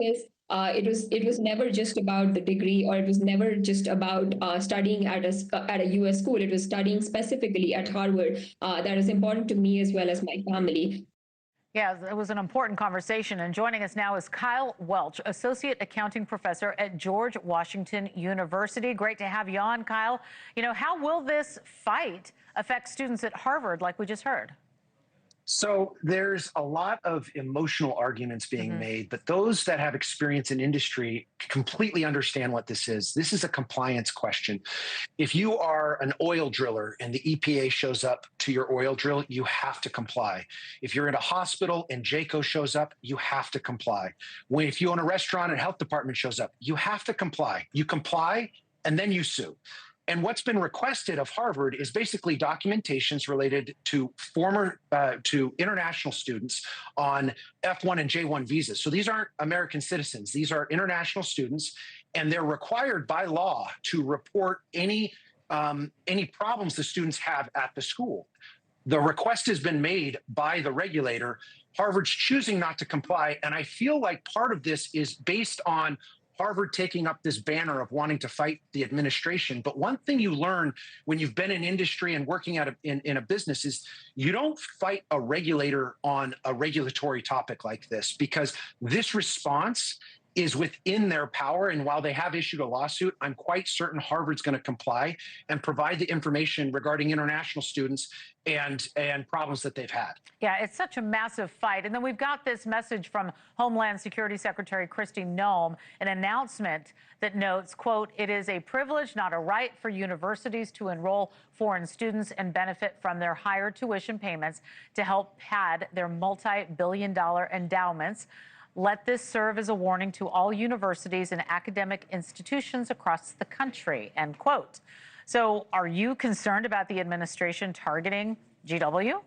this, it was never just about the degree, or it was never just about studying at a U.S. school. It was studying specifically at Harvard. That is important to me as well as my family. Yeah, it was an important conversation. And joining us now is Kyle Welch, Associate Accounting Professor at George Washington University. Great to have you on, Kyle. How will this fight affect students at Harvard, like we just heard? So there's a lot of emotional arguments being made, but those that have experience in industry completely understand what this is. This is a compliance question. If you are an oil driller and the EPA shows up to your oil drill, you have to comply. If you're in a hospital and JACO shows up, you have to comply. If you own a restaurant and health department shows up, you have to comply. You comply and then you sue. And what's been requested of Harvard is basically documentations related to to international students on F1 and J1 visas. So these aren't American citizens; these are international students, and they're required by law to report any problems the students have at the school. The request has been made by the regulator. Harvard's choosing not to comply, and I feel like part of this is based on Harvard taking up this banner of wanting to fight the administration. But one thing you learn when you've been in industry and working in a business is you don't fight a regulator on a regulatory topic like this, because this response is within their power. And while they have issued a lawsuit, I'm quite certain Harvard's going to comply and provide the information regarding international students and problems that they've had. Yeah, it's such a massive fight. And then we've got this message from Homeland Security Secretary Kristi Noem, an announcement that notes, quote, "It is a privilege, not a right, for universities to enroll foreign students and benefit from their higher tuition payments to help pad their multi-billion-dollar endowments. Let this serve as a warning to all universities and academic institutions across the country," end quote. So are you concerned about the administration targeting GW?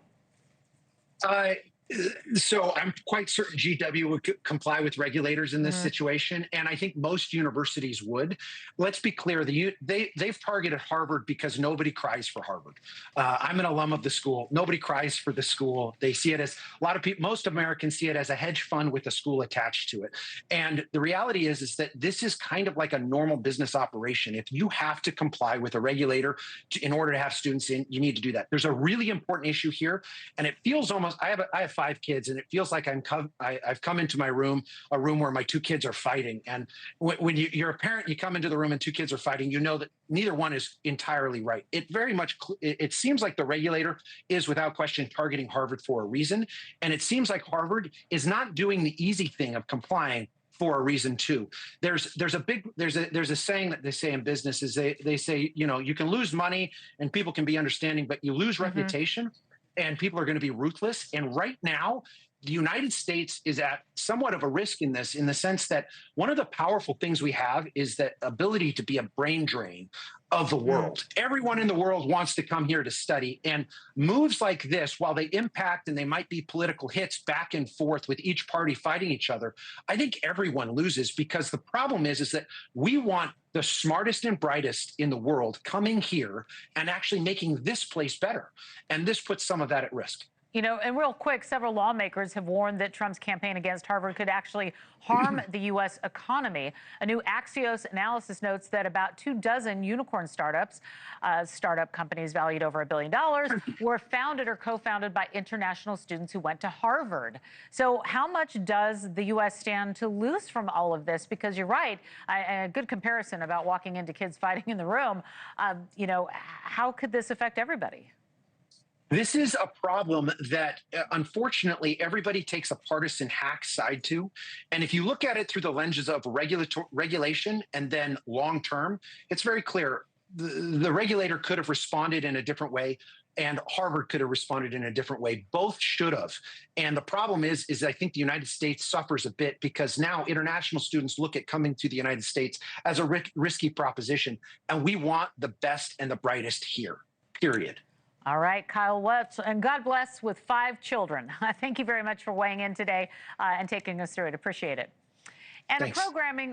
So I'm quite certain GW would comply with regulators in this situation, and I think most universities would. Let's be clear: they've targeted Harvard because nobody cries for Harvard. I'm an alum of the school. Nobody cries for the school. They see it as a lot of people. Most Americans see it as a hedge fund with a school attached to it. And the reality is that this is kind of like a normal business operation. If you have to comply with a regulator in order to have students in, you need to do that. There's a really important issue here, and it feels almost. I have 5 kids, and it feels like I've come into my room, a room where my 2 kids are fighting. And when you're a parent, you come into the room and 2 kids are fighting, you know that neither one is entirely right. It seems like the regulator is without question targeting Harvard for a reason. And it seems like Harvard is not doing the easy thing of complying for a reason too. There's a saying that they say in business is they say, you can lose money and people can be understanding, but you lose reputation and people are going to be ruthless. And right now, the United States is at somewhat of a risk in this, in the sense that one of the powerful things we have is that ability to be a brain drain of the world. Everyone in the world wants to come here to study, and moves like this, while they impact and they might be political hits back and forth with each party fighting each other, I think everyone loses, because the problem is that we want the smartest and brightest in the world coming here and actually making this place better. And this puts some of that at risk. And real quick, several lawmakers have warned that Trump's campaign against Harvard could actually harm the U.S. economy. A new Axios analysis notes that about 24 unicorn startup companies valued over $1 billion, were founded or co-founded by international students who went to Harvard. So how much does the U.S. stand to lose from all of this? Because you're right, a good comparison about walking into kids fighting in the room. How could this affect everybody? This is a problem that, unfortunately, everybody takes a partisan hack side to. And if you look at it through the lenses of regulation and then long term, it's very clear. The regulator could have responded in a different way, and Harvard could have responded in a different way. Both should have. And the problem is I think the United States suffers a bit, because now international students look at coming to the United States as a risky proposition. And we want the best and the brightest here, period. All right, Kyle Welch, and God bless, with 5 children. Thank you very much for weighing in today and taking us through it. Appreciate it. And Thanks. a programming